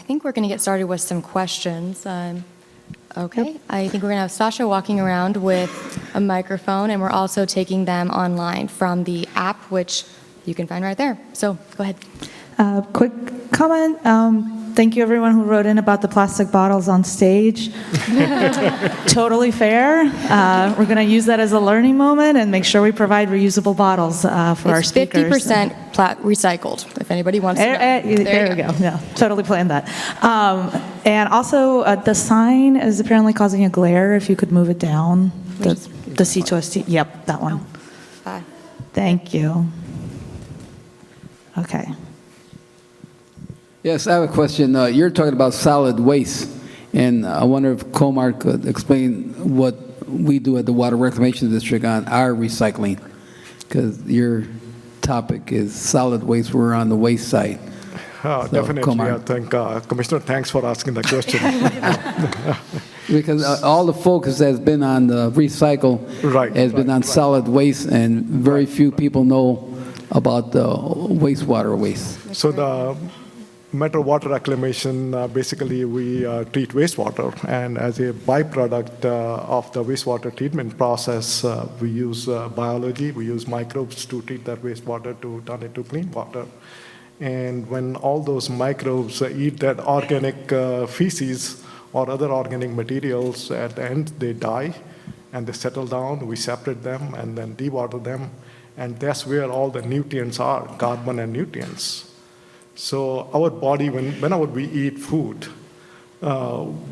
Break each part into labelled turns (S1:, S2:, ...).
S1: think we're going to get started with some questions. Okay, I think we're going to have Sasha walking around with a microphone, and we're also taking them online from the app, which you can find right there. So go ahead.
S2: Quick comment. Thank you, everyone who wrote in about the plastic bottles on stage. Totally fair. We're going to use that as a learning moment and make sure we provide reusable bottles for our speakers.
S1: It's 50% recycled, if anybody wants to know.
S2: There we go. Yeah, totally planned that. And also, the sign is apparently causing a glare. If you could move it down. The C to S T. Yep, that one. Thank you. Okay.
S3: Yes, I have a question. You're talking about solid waste, and I wonder if Comar could explain what we do at the Water Reclamation District on our recycling, because your topic is solid waste. We're on the waste side. So,
S4: Definitely,
S3: Comar.
S4: I think, Commissioner, thanks for asking the question.
S3: Because all the focus has been on the recycle, has been on solid waste, and very few people know about the wastewater waste.
S4: So the Metro Water Reclamation, basically we treat wastewater, and as a byproduct of the wastewater treatment process, we use biology, we use microbes to treat that wastewater to turn it to clean water. And when all those microbes eat that organic feces or other organic materials, at the end they die and they settle down, we separate them and then dewater them, and that's where all the nutrients are, carbon and nutrients. So our body, whenever we eat food,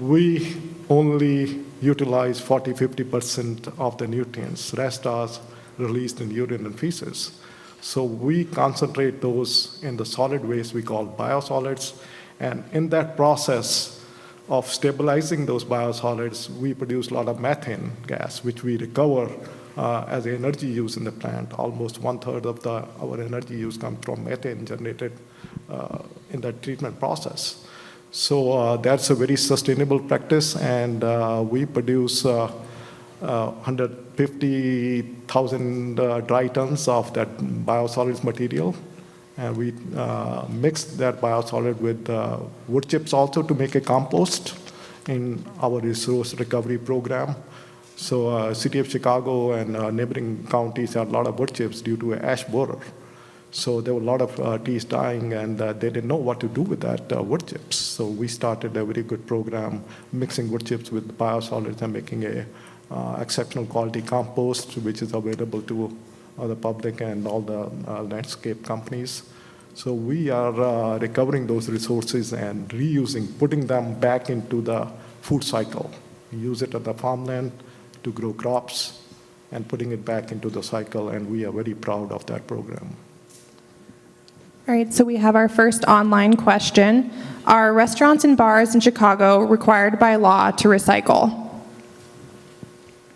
S4: we only utilize 40–50% of the nutrients. Rest are released in urine and feces. So we concentrate those in the solid waste we call biosolids, and in that process of stabilizing those biosolids, we produce a lot of methane gas, which we recover as energy use in the plant. Almost 1/3 of our energy use comes from methane generated in that treatment process. So that's a very sustainable practice, and we produce 150,000 dry tons of that biosolids material. And we mix that biosolid with wood chips also to make a compost in our resource recovery program. So City of Chicago and neighboring counties had a lot of wood chips due to ash borer. So there were a lot of trees dying, and they didn't know what to do with that wood chips. So we started a very good program mixing wood chips with biosolids and making a exceptional quality compost, which is available to the public and all the landscape companies. So we are recovering those resources and reusing, putting them back into the food cycle. We use it at the farmland to grow crops and putting it back into the cycle, and we are very proud of that program.
S5: All right, so we have our first online question. Are restaurants and bars in Chicago required by law to recycle?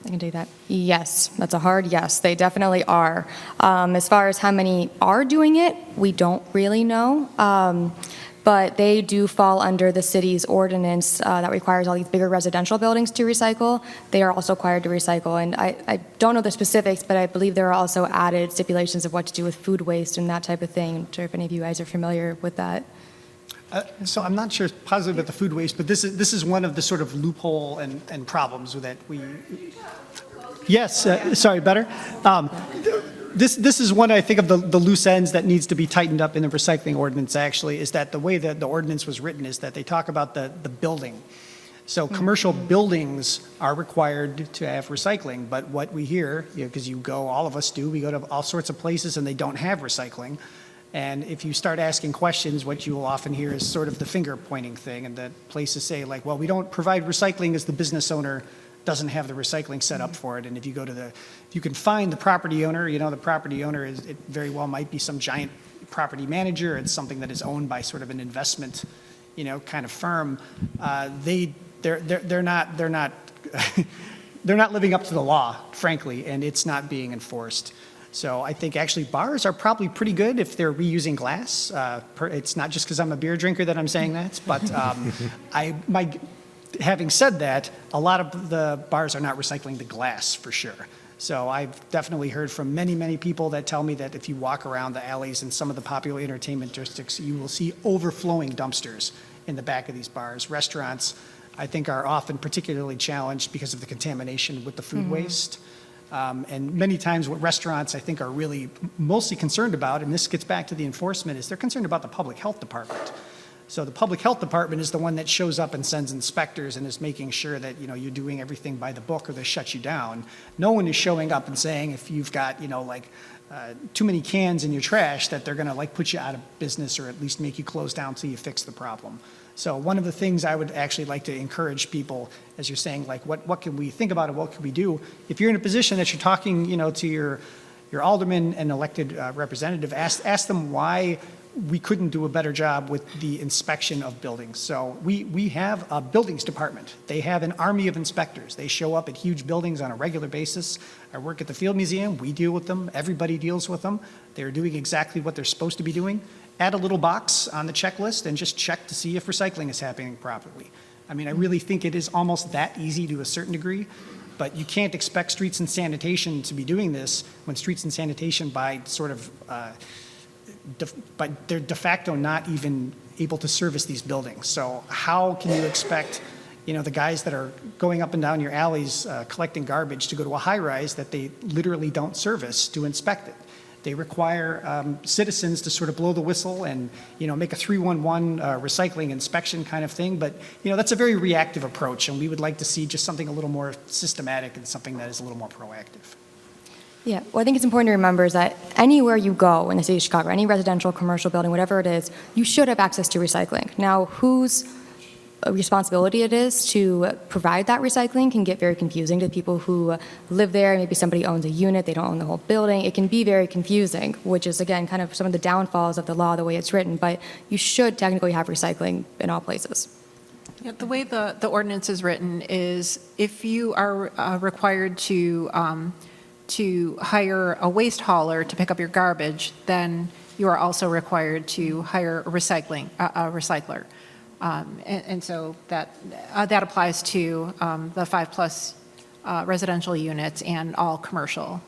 S1: I can take that. Yes, that's a hard yes. They definitely are. As far as how many are doing it, we don't really know. But they do fall under the city's ordinance that requires all these bigger residential buildings to recycle. They are also required to recycle. And I don't know the specifics, but I believe there are also added stipulations of what to do with food waste and that type of thing. I'm not sure if any of you guys are familiar with that.
S6: So I'm not sure positive about the food waste, but this is one of the sort of loophole and problems with that we. Yes, sorry, better. This is one, I think, of the loose ends that needs to be tightened up in the recycling ordinance, actually, is that the way that the ordinance was written is that they talk about the building. So commercial buildings are required to have recycling, but what we hear, because all of us do, we go to all sorts of places and they don't have recycling. And if you start asking questions, what you will often hear is sort of the finger pointing thing, and that places say like, well, we don't provide recycling as the business owner doesn't have the recycling set up for it. And if you go to if you can find the property owner, the property owner it very well might be some giant property manager. It's something that is owned by sort of an investment, kind of firm. They're not they're not living up to the law, frankly, and it's not being enforced. So I think actually bars are probably pretty good if they're reusing glass. It's not just because I'm a beer drinker that I'm saying that, but having said that, a lot of the bars are not recycling the glass for sure. So I've definitely heard from many, many people that tell me that if you walk around the alleys in some of the popular entertainment districts, you will see overflowing dumpsters in the back of these bars. Restaurants, I think, are often particularly challenged because of the contamination with the food waste. And many times what restaurants, I think, are really mostly concerned about, and this gets back to the enforcement, is they're concerned about the public health department. So the public health department is the one that shows up and sends inspectors and is making sure that, you're doing everything by the book or they shut you down. No one is showing up and saying if you've got, too many cans in your trash that they're going to put you out of business or at least make you close down until you fix the problem. So one of the things I would actually like to encourage people, as you're saying, what can we think about and what can we do? If you're in a position that you're talking, to your alderman and elected representative, ask them why we couldn't do a better job with the inspection of buildings. So we have a buildings department. They have an army of inspectors. They show up at huge buildings on a regular basis. I work at the Field Museum. We deal with them. Everybody deals with them. They're doing exactly what they're supposed to be doing. Add a little box on the checklist and just check to see if recycling is happening properly. I mean, I really think it is almost that easy to a certain degree, but you can't expect streets and sanitation to be doing this when streets and sanitation by sort of but they're de facto not even able to service these buildings. So how can you expect, the guys that are going up and down your alleys collecting garbage to go to a high-rise that they literally don't service to inspect it? They require citizens to sort of blow the whistle and, make a 311 recycling inspection kind of thing. But, that's a very reactive approach, and we would like to see just something a little more systematic and something that is a little more proactive.
S1: Yeah, well, I think it's important to remember is that anywhere you go in the city of Chicago, any residential, commercial building, whatever it is, you should have access to recycling. Now, whose responsibility it is to provide that recycling can get very confusing to people who live there. Maybe somebody owns a unit, they don't own the whole building. It can be very confusing, which is, again, kind of some of the downfalls of the law, the way it's written. But you should technically have recycling in all places.
S7: Yeah, the way the ordinance is written is if you are required to hire a waste hauler to pick up your garbage, then you are also required to hire a recycler. And so that applies to the 5+ residential units and all commercial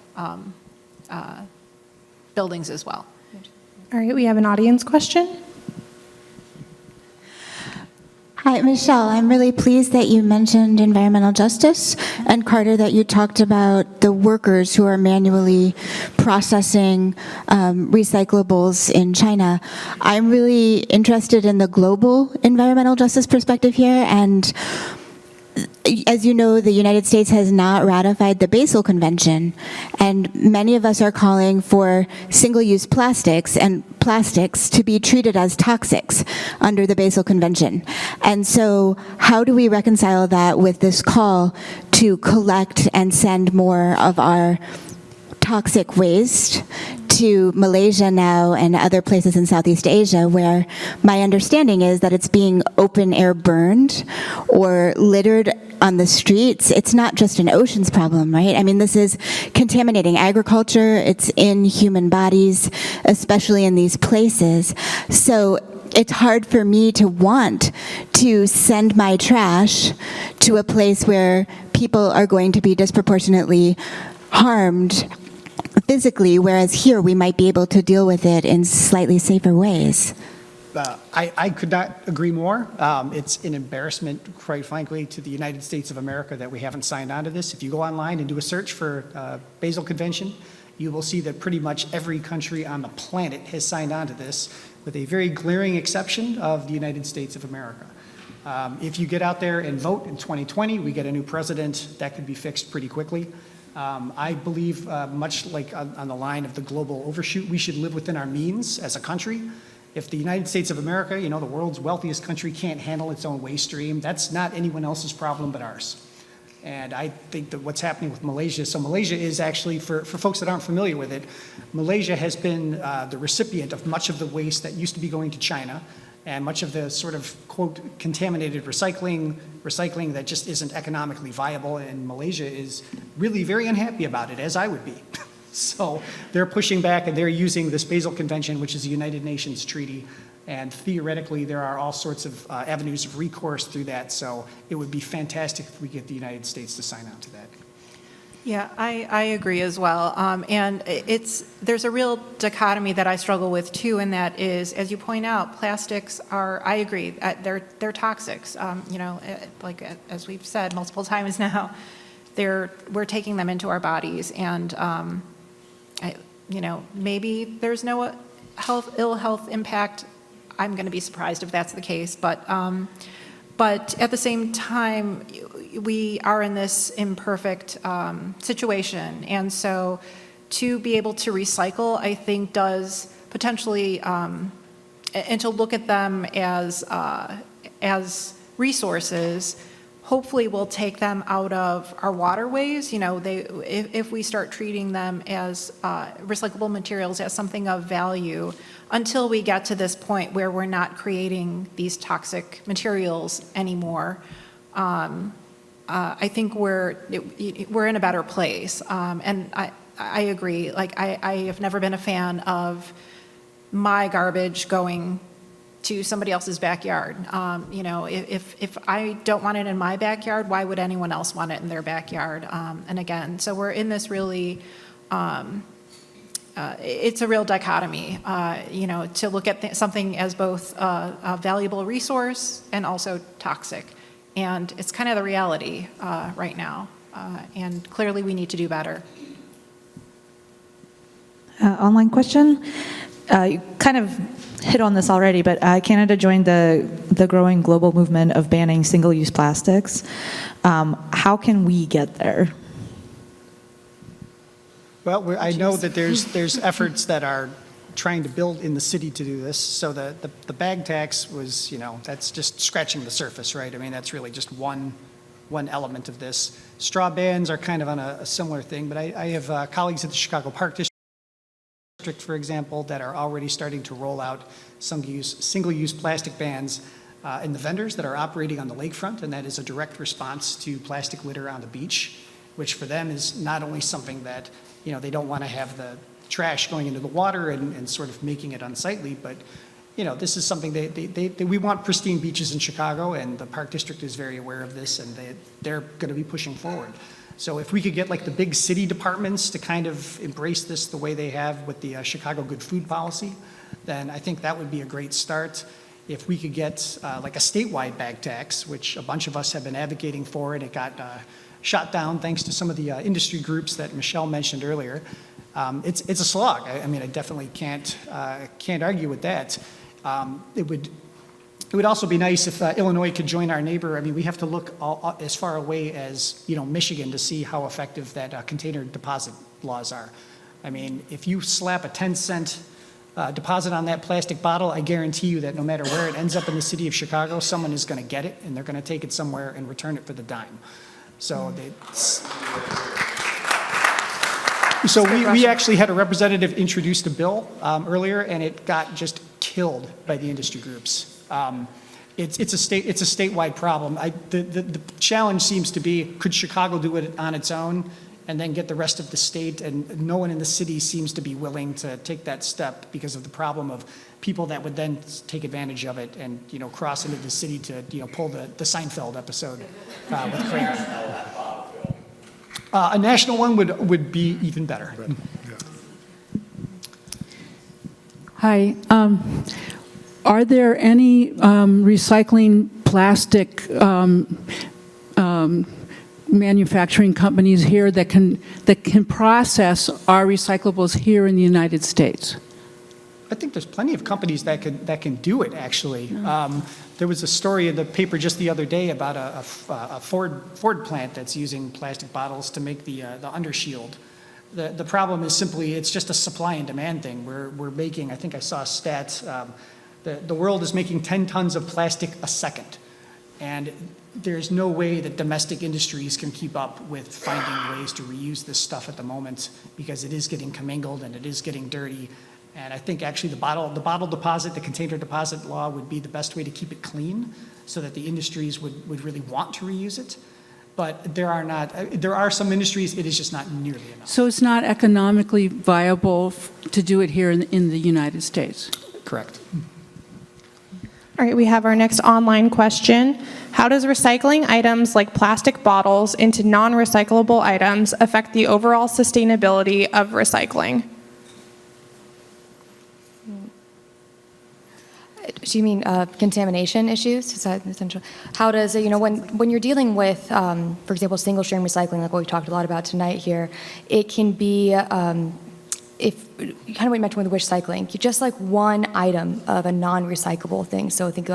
S7: buildings as well.
S5: All right, we have an audience question.
S8: Hi, Michelle. I'm really pleased that you mentioned environmental justice, and Carter, that you talked about the workers who are manually processing recyclables in China. I'm really interested in the global environmental justice perspective here, and as you know, the United States has not ratified the Basel Convention, and many of us are calling for single-use plastics and plastics to be treated as toxics under the Basel Convention. And so how do we reconcile that with this call to collect and send more of our toxic waste to Malaysia now and other places in Southeast Asia, where my understanding is that it's being open air burned or littered on the streets? It's not just an oceans problem, right? I mean, this is contaminating agriculture. It's in human bodies, especially in these places. So it's hard for me to want to send my trash to a place where people are going to be disproportionately harmed physically, whereas here we might be able to deal with it in slightly safer ways.
S6: I could not agree more. It's an embarrassment, quite frankly, to the United States of America that we haven't signed on to this. If you go online and do a search for Basel Convention, you will see that pretty much every country on the planet has signed on to this, with a very glaring exception of the United States of America. If you get out there and vote in 2020, we get a new president, that could be fixed pretty quickly. I believe, much like on the line of the global overshoot, we should live within our means as a country. If the United States of America, the world's wealthiest country, can't handle its own waste stream, that's not anyone else's problem but ours. And I think that what's happening with Malaysia, so Malaysia is actually, for folks that aren't familiar with it, Malaysia has been the recipient of much of the waste that used to be going to China, and much of the sort of, quote, contaminated recycling that just isn't economically viable, and Malaysia is really very unhappy about it, as I would be. So they're pushing back, and they're using this Basel Convention, which is a United Nations treaty, and theoretically there are all sorts of avenues of recourse through that, so it would be fantastic if we get the United States to sign on to that.
S7: Yeah, I agree as well. And there's a real dichotomy that I struggle with too, and that is, as you point out, plastics are, I agree, they're toxics. Like as we've said multiple times now, we're taking them into our bodies, and maybe there's no ill health impact. I'm going to be surprised if that's the case, but at the same time, we are in this imperfect situation, and so to be able to recycle, I think, does potentially, and to look at them as resources, hopefully will take them out of our waterways. If we start treating them as recyclable materials as something of value, until we get to this point where we're not creating these toxic materials anymore, I think we're in a better place. And I agree. Like I have never been a fan of my garbage going to somebody else's backyard. If I don't want it in my backyard, why would anyone else want it in their backyard? And again, so we're in this really, it's a real dichotomy, to look at something as both a valuable resource and also toxic. And it's kind of the reality right now. And clearly we need to do better.
S2: Online question. You kind of hit on this already, but Canada joined the growing global movement of banning single-use plastics. How can we get there?
S6: Well, I know that there's efforts that are trying to build in the city to do this. So the bag tax was, that's just scratching the surface, right? I mean, that's really just one element of this. Straw bans are kind of on a similar thing, but I have colleagues at the Chicago Park District, for example, that are already starting to roll out single-use plastic bans in the vendors that are operating on the lakefront, and that is a direct response to plastic litter on the beach, which for them is not only something that, they don't want to have the trash going into the water and sort of making it unsightly, but, this is something we want pristine beaches in Chicago, and the Park District is very aware of this, and they're going to be pushing forward. So if we could get like the big city departments to kind of embrace this the way they have with the Chicago Good Food Policy, then I think that would be a great start. If we could get like a statewide bag tax, which a bunch of us have been advocating for, and it got shot down thanks to some of the industry groups that Michelle mentioned earlier. It's a slog. I mean, I definitely can't argue with that. It would also be nice if Illinois could join our neighbor. I mean, we have to look as far away as Michigan to see how effective that container deposit laws are. I mean, if you slap a 10-cent deposit on that plastic bottle, I guarantee you that no matter where it ends up in the city of Chicago, someone is going to get it, and they're going to take it somewhere and return it for the dime. So we actually had a representative introduce the bill earlier, and it got just killed by the industry groups. It's a statewide problem. The challenge seems to be, could Chicago do it on its own and then get the rest of the state? And no one in the city seems to be willing to take that step because of the problem of people that would then take advantage of it and cross into the city to pull the Seinfeld episode with Kramer. A national one would be even better.
S4: Right. Yeah.
S9: Hi. Are there any recycling plastic manufacturing companies here that can process our recyclables here in the United States?
S6: I think there's plenty of companies that can do it, actually. There was a story in the paper just the other day about a Ford plant that's using plastic bottles to make the undershield. The problem is simply it's just a supply and demand thing. We're making, I think I saw a stat, the world is making 10 tons of plastic a second. And there's no way that domestic industries can keep up with finding ways to reuse this stuff at the moment because it is getting commingled and it is getting dirty. And I think actually the bottle deposit, the container deposit law would be the best way to keep it clean so that the industries would really want to reuse it. But there are some industries, it is just not nearly enough.
S9: So it's not economically viable to do it here in the United States?
S6: Correct.
S5: All right, we have our next online question. How does recycling items like plastic bottles into non-recyclable items affect the overall sustainability of recycling?
S1: Do you mean contamination issues? Is that essential? How does it, when you're dealing with, for example, single stream recycling, like what we talked a lot about tonight here, it can be, if kind of what you mentioned with wish cycling, just like one item of a non-recyclable thing. So think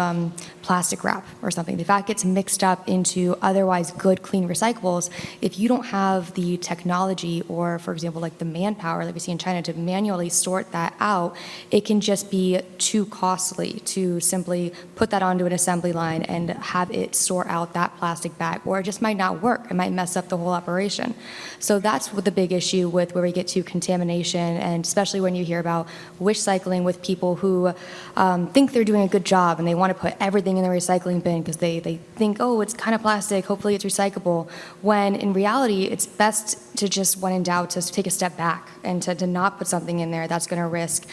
S1: plastic wrap or something. If that gets mixed up into otherwise good, clean recyclables, if you don't have the technology or, for example, like the manpower that we see in China to manually sort that out, it can just be too costly to simply put that onto an assembly line and have it sort out that plastic bag, or it just might not work. It might mess up the whole operation. So that's what the big issue with where we get to contamination, and especially when you hear about wish cycling with people who think they're doing a good job and they want to put everything in the recycling bin because they think, oh, it's kind of plastic, hopefully it's recyclable, when in reality it's best to just, when in doubt, to take a step back and to not put something in there that's going to risk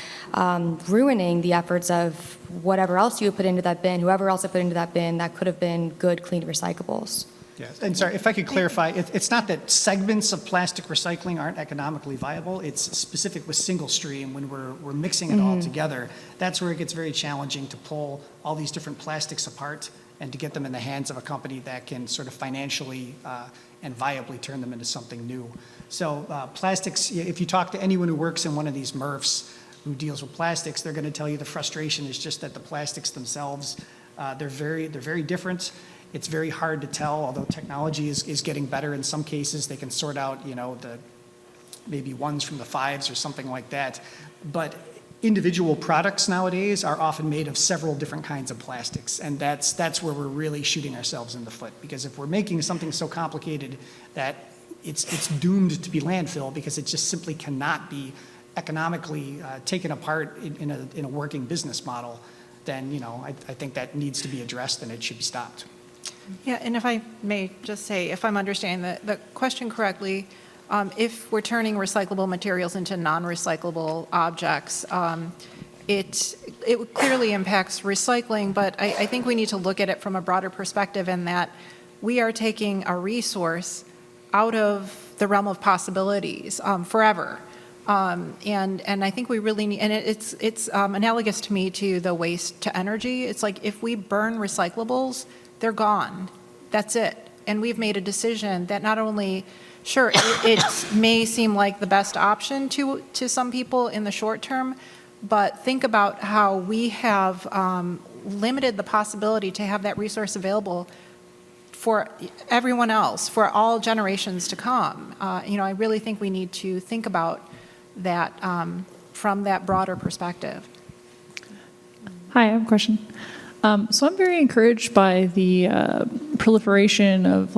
S1: ruining the efforts of whatever else you put into that bin, whoever else had put into that bin that could have been good, clean recyclables.
S6: Yes, and sorry, if I could clarify, it's not that segments of plastic recycling aren't economically viable. It's specific with single stream when we're mixing it all together. That's where it gets very challenging to pull all these different plastics apart and to get them in the hands of a company that can sort of financially and viably turn them into something new. So plastics, if you talk to anyone who works in one of these MRFs who deals with plastics, they're going to tell you the frustration is just that the plastics themselves, they're very different. It's very hard to tell, although technology is getting better in some cases. They can sort out, the maybe ones from the fives or something like that. But individual products nowadays are often made of several different kinds of plastics, and that's where we're really shooting ourselves in the foot. Because if we're making something so complicated that it's doomed to be landfill because it just simply cannot be economically taken apart in a working business model, then I think that needs to be addressed and it should be stopped.
S7: Yeah, and if I may just say, if I'm understanding the question correctly, if we're turning recyclable materials into non-recyclable objects, it clearly impacts recycling, but I think we need to look at it from a broader perspective in that we are taking a resource out of the realm of possibilities forever. And I think we really need, and it's analogous to me to the waste to energy. It's like if we burn recyclables, they're gone. That's it. And we've made a decision that not only, sure, it may seem like the best option to some people in the short term, but think about how we have limited the possibility to have that resource available for everyone else, for all generations to come. I really think we need to think about that from that broader perspective.
S10: Hi, I have a question. So I'm very encouraged by the proliferation of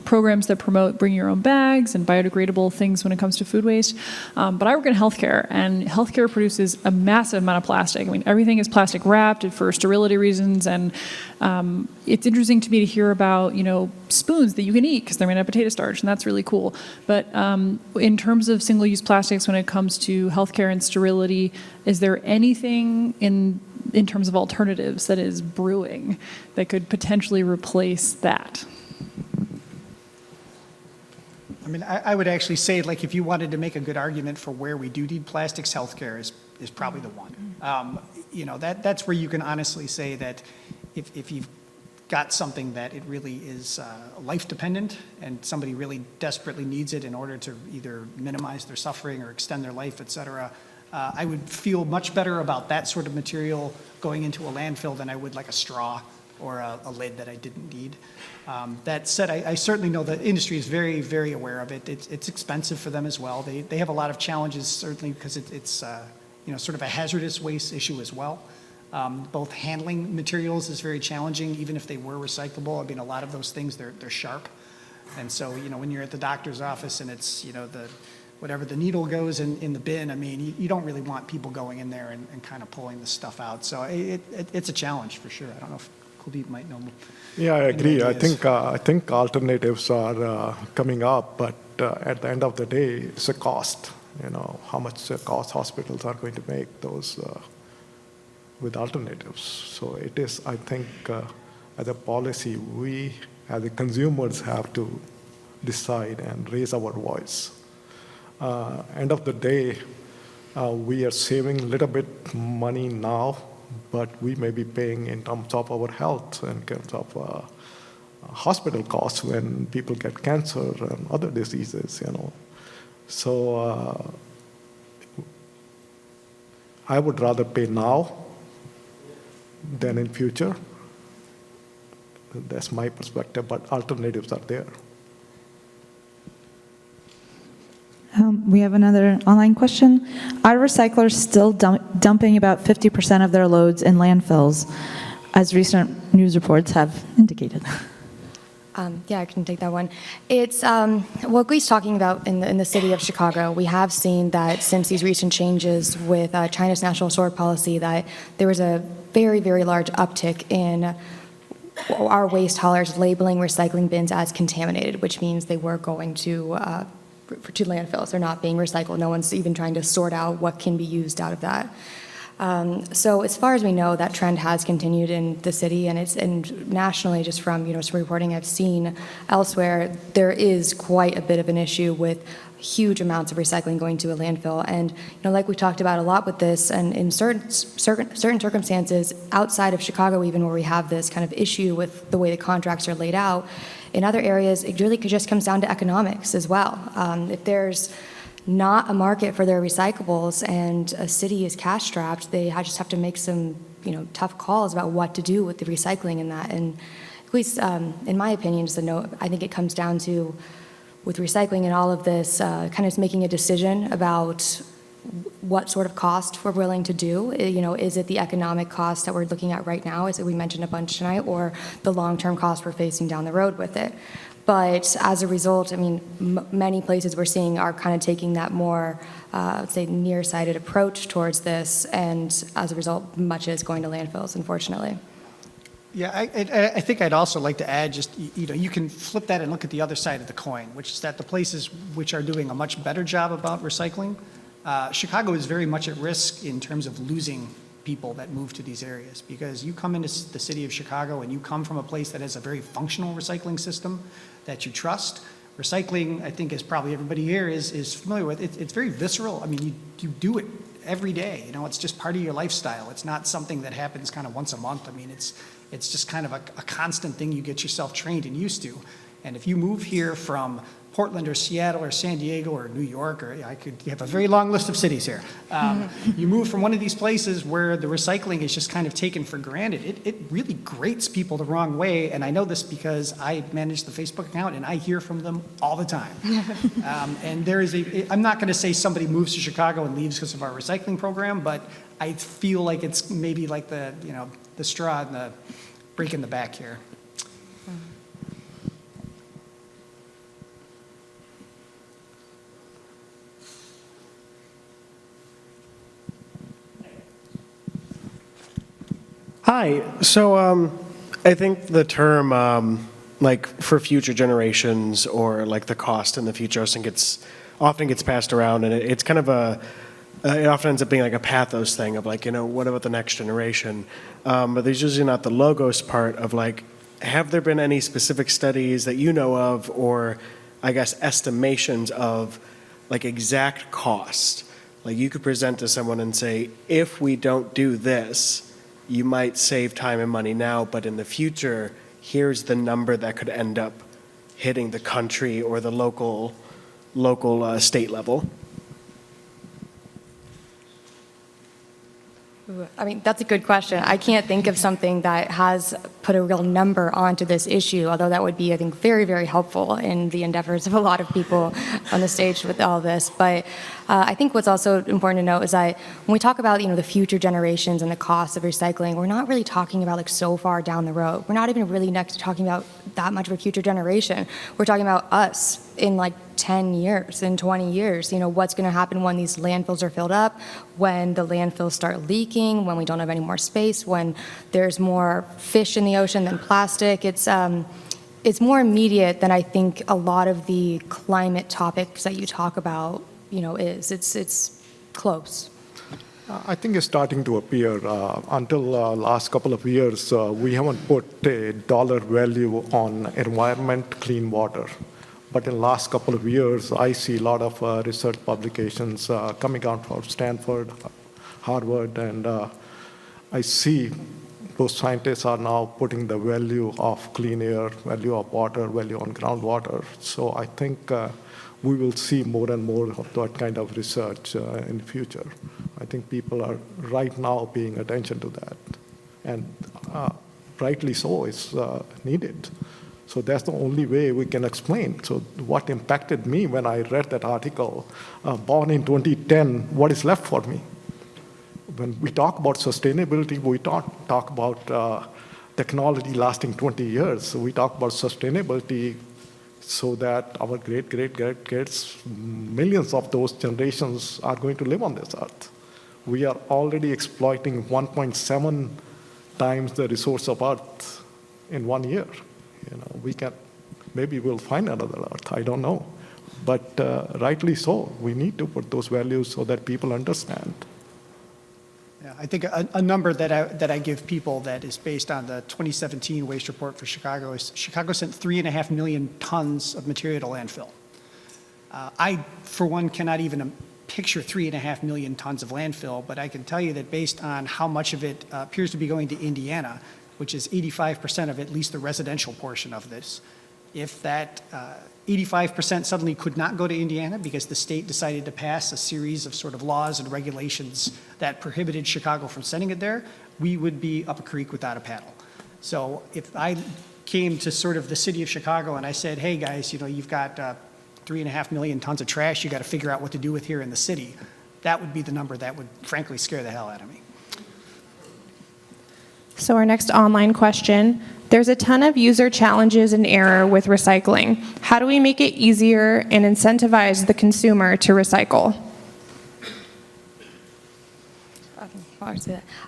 S10: programs that promote bring your own bags and biodegradable things when it comes to food waste. But I work in healthcare, and healthcare produces a massive amount of plastic. I mean, everything is plastic wrapped for sterility reasons, and it's interesting to me to hear about, spoons that you can eat because they're made out of potato starch, and that's really cool. But in terms of single-use plastics, when it comes to healthcare and sterility, is there anything in terms of alternatives that is brewing that could potentially replace that?
S6: I mean, I would actually say, if you wanted to make a good argument for where we do need plastics, healthcare is probably the one. That's where you can honestly say that if you've got something that it really is life dependent and somebody really desperately needs it in order to either minimize their suffering or extend their life, et cetera, I would feel much better about that sort of material going into a landfill than I would like a straw or a lid that I didn't need. That said, I certainly know the industry is very, very aware of it. It's expensive for them as well. They have a lot of challenges, certainly, because it's sort of a hazardous waste issue as well. Both handling materials is very challenging, even if they were recyclable. I mean, a lot of those things, they're sharp. And so, when you're at the doctor's office and it's, whatever the needle goes in the bin, I mean, you don't really want people going in there and kind of pulling this stuff out. So it's a challenge for sure. I don't know if Kuldeep might know more.
S4: Yeah, I agree. I think alternatives are coming up, but at the end of the day, it's a cost. How much cost hospitals are going to make those with alternatives. So it is, I think, as a policy, we as the consumers have to decide and raise our voice. End of the day, we are saving a little bit money now, but we may be paying in terms of our health, in terms of hospital costs when people get cancer and other diseases, So I would rather pay now than in future. That's my perspective, but alternatives are there.
S2: We have another online question. Are recyclers still dumping about 50% of their loads in landfills, as recent news reports have indicated?
S1: Yeah, I can take that one. It's what Glee's talking about in the city of Chicago. We have seen that since these recent changes with China's national sword policy, that there was a very, very large uptick in our waste haulers labeling recycling bins as contaminated, which means they were going to landfills. They're not being recycled. No one's even trying to sort out what can be used out of that. So as far as we know, that trend has continued in the city, and nationally, just from some reporting I've seen elsewhere, there is quite a bit of an issue with huge amounts of recycling going to a landfill. And like we talked about a lot with this, and in certain circumstances outside of Chicago, even where we have this kind of issue with the way the contracts are laid out, in other areas, it really just comes down to economics as well. If there's not a market for their recyclables and a city is cash strapped, they just have to make some tough calls about what to do with the recycling in that. And at least in my opinion, just a note, I think it comes down to, with recycling and all of this, kind of making a decision about what sort of cost we're willing to do. Is it the economic cost that we're looking at right now, as we mentioned a bunch tonight, or the long-term cost we're facing down the road with it? But as a result, many places we're seeing are kind of taking that more, say, nearsighted approach towards this, and as a result, much is going to landfills, unfortunately.
S6: Yeah, I think I'd also like to add, just, you can flip that and look at the other side of the coin, which is that the places which are doing a much better job about recycling, Chicago is very much at risk in terms of losing people that move to these areas, because you come into the city of Chicago and you come from a place that has a very functional recycling system that you trust. Recycling, I think, as probably everybody here is familiar with, it's very visceral. You do it every day. It's just part of your lifestyle. It's not something that happens kind of once a month. It's just kind of a constant thing you get yourself trained and used to. And if you move here from Portland or Seattle or San Diego or New York, or you have a very long list of cities here. You move from one of these places where the recycling is just kind of taken for granted. It really grates people the wrong way, and I know this because I manage the Facebook account and I hear from them all the time. And there is I'm not going to say somebody moves to Chicago and leaves because of our recycling program, but I feel like it's maybe like the straw and the break in the back here.
S11: Hi. So I think the term for future generations, or like the cost in the future, often gets passed around, and it's kind of it often ends up being like a pathos thing of what about the next generation? But there's usually not the logos part of have there been any specific studies that you know of, or I guess estimations of exact cost? You could present to someone and say, if we don't do this, you might save time and money now, but in the future, here's the number that could end up hitting the country or the local state level.
S1: That's a good question. I can't think of something that has put a real number onto this issue, although that would be, I think, very, very helpful in the endeavors of a lot of people on the stage with all this. But I think what's also important to note is that when we talk about, the future generations and the cost of recycling, we're not really talking about so far down the road. We're not even really talking about that much of a future generation. We're talking about us in 10 years, in 20 years, what's going to happen when these landfills are filled up, when the landfills start leaking, when we don't have any more space, when there's more fish in the ocean than plastic. It's more immediate than I think a lot of the climate topics that you talk about, is. It's close.
S4: I think it's starting to appear. Until last couple of years, we haven't put a dollar value on environment, clean water. But in the last couple of years, I see a lot of research publications coming out from Stanford, Harvard, and I see those scientists are now putting the value of clean air, value of water, value on groundwater. So I think we will see more and more of that kind of research in the future. I think people are right now paying attention to that. And rightly so, it's needed. So that's the only way we can explain. So what impacted me when I read that article, Born in 2010, what is left for me? When we talk about sustainability, we talk about technology lasting 20 years. So we talk about sustainability so that our great-great-great-kids, millions of those generations are going to live on this earth. We are already exploiting 1.7 times the resource of Earth in 1 year. Maybe we'll find another Earth, I don't know. But rightly so, we need to put those values so that people understand.
S6: Yeah, I think a number that I give people that is based on the 2017 waste report for Chicago is Chicago sent 3.5 million tons of material to landfill. I, for one, cannot even picture 3.5 million tons of landfill, but I can tell you that based on how much of it appears to be going to Indiana, which is 85% of at least the residential portion of this, if that 85% suddenly could not go to Indiana because the state decided to pass a series of sort of laws and regulations that prohibited Chicago from sending it there, we would be up a creek without a paddle. So if I came to sort of the city of Chicago and I said, hey guys, you've got 3.5 million tons of trash you got to figure out what to do with here in the city, that would be the number that would frankly scare the hell out of me.
S5: So our next online question, there's a ton of user challenges and error with recycling. How do we make it easier and incentivize the consumer to recycle?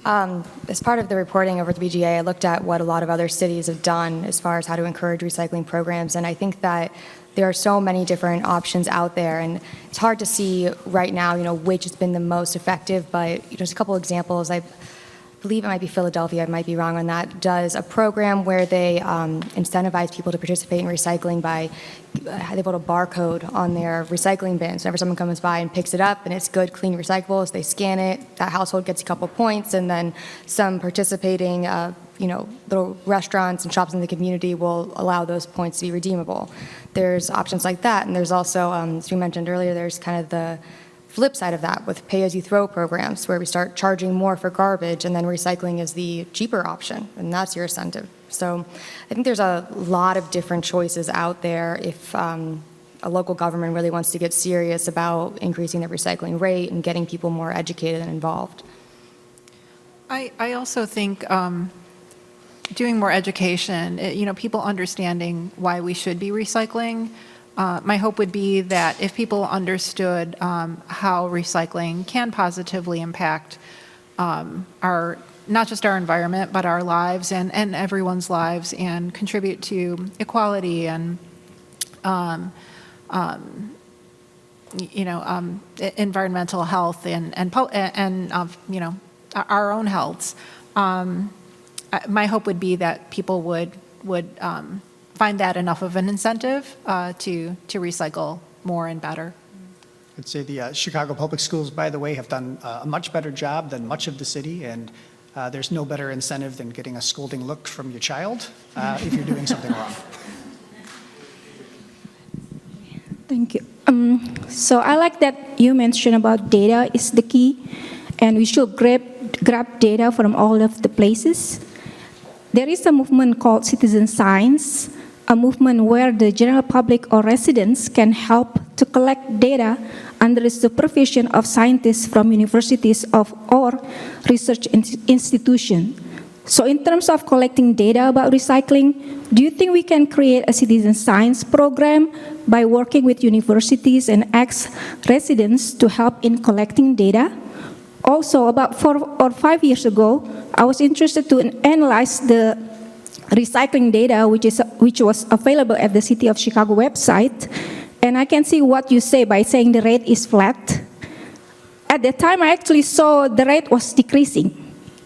S1: As part of the reporting over at the BGA, I looked at what a lot of other cities have done as far as how to encourage recycling programs, and I think that there are so many different options out there, and it's hard to see right now, which has been the most effective, but just a couple examples. I believe it might be Philadelphia, I might be wrong on that, does a program where they incentivize people to participate in recycling by they put a barcode on their recycling bin. So whenever someone comes by and picks it up and it's good, clean recyclables, they scan it, that household gets a couple points, and then some participating little restaurants and shops in the community will allow those points to be redeemable. There's options like that, and there's also, as we mentioned earlier, there's kind of the flip side of that with pay-as-you-throw programs where we start charging more for garbage and then recycling is the cheaper option, and that's your incentive. So I think there's a lot of different choices out there if a local government really wants to get serious about increasing the recycling rate and getting people more educated and involved.
S7: I also think doing more education, people understanding why we should be recycling. My hope would be that if people understood how recycling can positively impact not just our environment, but our lives and everyone's lives, and contribute to equality and environmental health and our own healths. My hope would be that people would find that enough of an incentive to recycle more and better.
S6: I'd say the Chicago Public Schools, by the way, have done a much better job than much of the city, and there's no better incentive than getting a scolding look from your child if you're doing something wrong.
S12: Thank you. So I like that you mentioned about data is the key, and we should grab data from all of the places. There is a movement called citizen science, a movement where the general public or residents can help to collect data under the supervision of scientists from universities or research institutions. So in terms of collecting data about recycling, do you think we can create a citizen science program by working with universities and ex-residents to help in collecting data? Also, about 4 or 5 years ago, I was interested to analyze the recycling data which was available at the City of Chicago website, and I can see what you say by saying the rate is flat. at that time, I actually saw the rate was decreasing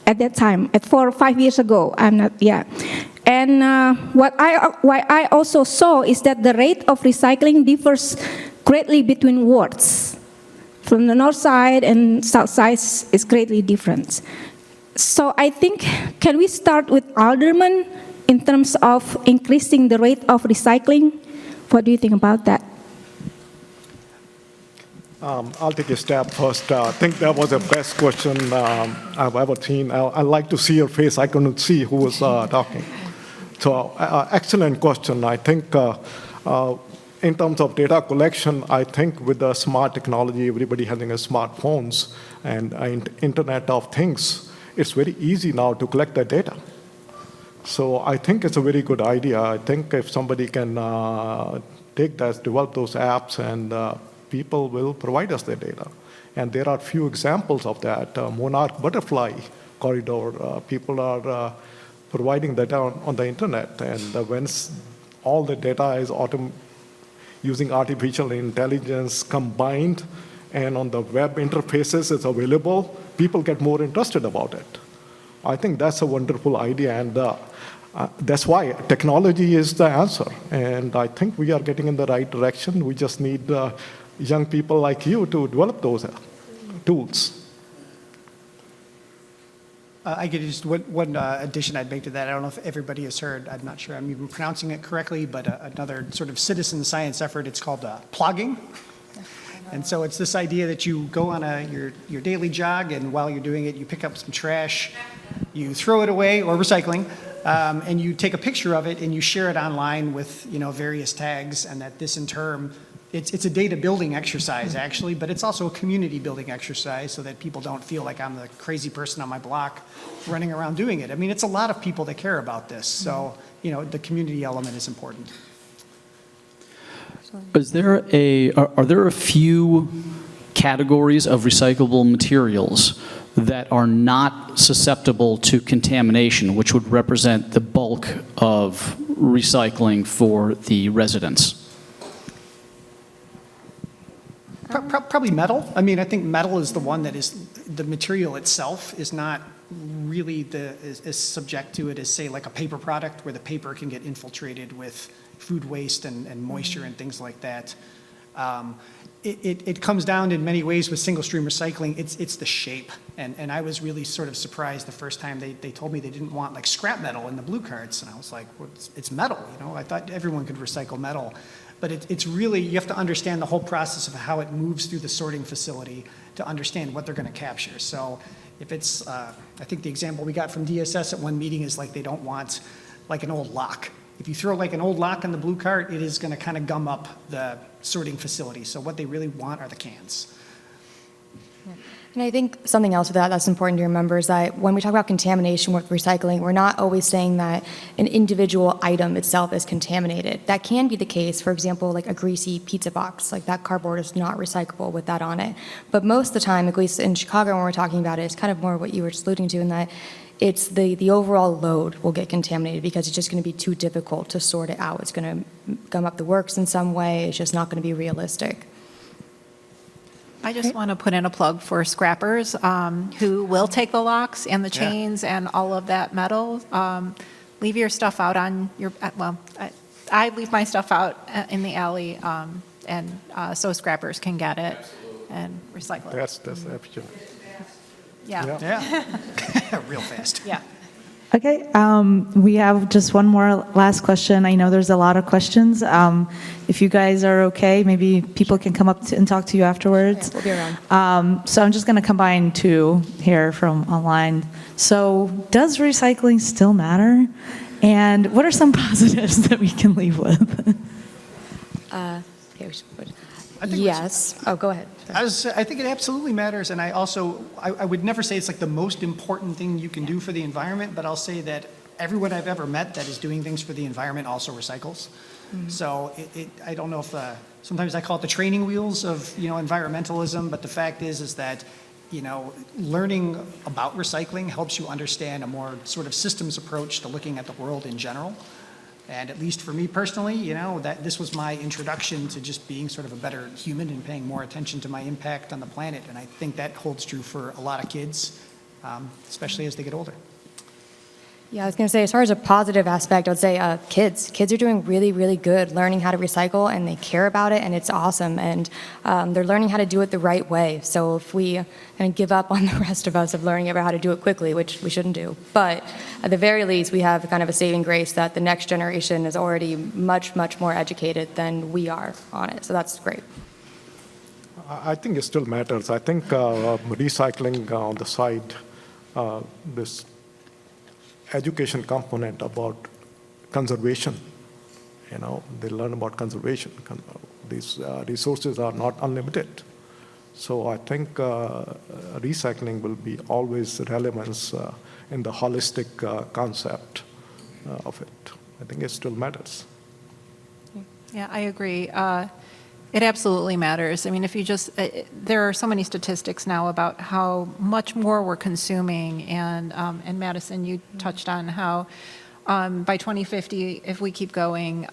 S12: at that time, at 4 or 5 years ago. I'm not, yeah. And what I also saw is that the rate of recycling differs greatly between wards. From the north side and south side is greatly different. So I think, can we start with aldermen in terms of increasing the rate of recycling? What do you think about that?
S4: I'll take a stab first. I think that was the best question I've ever seen. I like to see your face. I couldn't see who was talking. So excellent question. I think in terms of data collection, I think with the smart technology, everybody having a smartphones and Internet of Things, it's very easy now to collect that data. So I think it's a very good idea. I think if somebody can take that, develop those apps, and people will provide us their data. And there are few examples of that. Monarch butterfly corridor, people are providing data on the internet. And when all the data is using artificial intelligence combined and on the web interfaces it's available, people get more interested about it. I think that's a wonderful idea, and that's why technology is the answer. And I think we are getting in the right direction. We just need young people like you to develop those tools.
S6: I get just one addition I'd make to that. I don't know if everybody has heard. I'm not sure I'm even pronouncing it correctly, but another sort of citizen science effort. It's called plogging. And so it's this idea that you go on your daily jog, and while you're doing it, you pick up some trash, you throw it away, or recycling, and you take a picture of it and you share it online with various tags, and that this in turn, it's a data building exercise actually, but it's also a community building exercise so that people don't feel like I'm the crazy person on my block running around doing it. I mean, it's a lot of people that care about this, so the community element is important.
S13: Are there a few categories of recyclable materials that are not susceptible to contamination, which would represent the bulk of recycling for the residents?
S6: Probably metal. I mean, I think metal is the one that is, the material itself is not really as subject to it as, say, like a paper product, where the paper can get infiltrated with food waste and moisture and things like that. It comes down in many ways with single stream recycling. It's the shape. And I was really sort of surprised the first time they told me they didn't want like scrap metal in the blue carts. And I was like, well, it's metal, I thought everyone could recycle metal. But it's really, you have to understand the whole process of how it moves through the sorting facility to understand what they're going to capture. So if it's, I think the example we got from DSS at one meeting is like they don't want like an old lock. If you throw like an old lock in the blue cart, it is going to kind of gum up the sorting facility. So what they really want are the cans.
S1: And I think something else with that's important to remember is that when we talk about contamination with recycling, we're not always saying that an individual item itself is contaminated. That can be the case. For example, like a greasy pizza box, like that cardboard is not recyclable with that on it. But most of the time, at least in Chicago when we're talking about it, it's kind of more what you were just alluding to, in that it's the overall load will get contaminated because it's just going to be too difficult to sort it out. It's going to gum up the works in some way. It's just not going to be realistic.
S7: I just want to put in a plug for scrappers who will take the locks and the chains and all of that metal. Leave your stuff out on your, I leave my stuff out in the alley, and so scrappers can get it and recycle it.
S4: That's efficient.
S7: Yeah.
S6: Real fast.
S7: Yeah.
S2: Okay, we have just one more last question. I know there's a lot of questions. If you guys are okay, maybe people can come up and talk to you afterwards.
S1: We'll be around.
S2: So I'm just going to combine two here from online. So does recycling still matter? And what are some positives that we can leave with?
S1: Yes. Oh, go ahead.
S6: I think it absolutely matters, and I would never say it's like the most important thing you can do for the environment, but I'll say that everyone I've ever met that is doing things for the environment also recycles. Mm-hmm. So I don't know if sometimes I call it the training wheels of environmentalism, but the fact is that learning about recycling helps you understand a more sort of systems approach to looking at the world in general. And at least for me personally, you know, that this was my introduction to just being sort of a better human and paying more attention to my impact on the planet. And I think that holds true for a lot of kids, especially as they get older.
S1: Yeah, I was going to say, as far as a positive aspect, I would say kids. Kids are doing really, really good learning how to recycle, and they care about it, and it's awesome. And they're learning how to do it the right way. So if we kind of give up on the rest of us of learning about how to do it quickly, which we shouldn't do, but at the very least, we have kind of a saving grace that the next generation is already much, much more educated than we are on it. So that's great.
S4: I think it still matters. I think recycling on the side, this education component about conservation, you know, they learn about conservation. These resources are not unlimited. So I think recycling will be always relevance in the holistic concept of it. I think it still matters.
S7: Yeah, I agree. It absolutely matters. I mean, if you just, there are so many statistics now about how much more we're consuming, and Madison, you touched on how by 2050, if we keep going,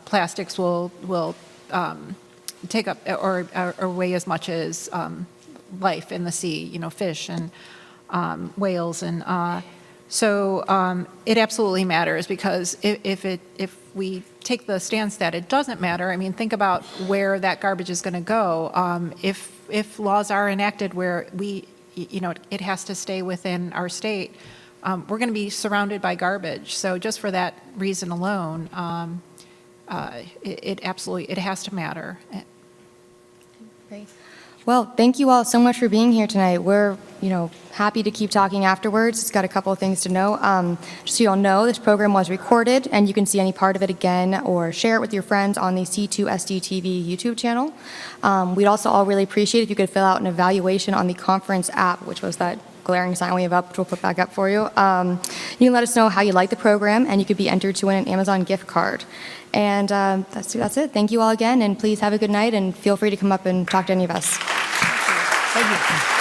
S7: plastics will take up or weigh as much as life in the sea, you know, fish and whales, and so it absolutely matters, because if we take the stance that it doesn't matter, I mean, think about where that garbage is going to go. If laws are enacted where you know, it has to stay within our state, we're going to be surrounded by garbage. So just for that reason alone, it absolutely, it has to matter.
S1: Great. Well, thank you all so much for being here tonight. We're, you know, happy to keep talking afterwards. It's got a couple of things to know. Just so you all know, this program was recorded, and you can see any part of it again or share it with your friends on the C2SD TV YouTube channel. We'd also all really appreciate if you could fill out an evaluation on the conference app, which was that glaring sign we have up, which we'll put back up for you. You can let us know how you like the program, and you could be entered to win an Amazon gift card. And that's it. Thank you all again, and please have a good night, and feel free to come up and talk to any of us.
S6: Thank you.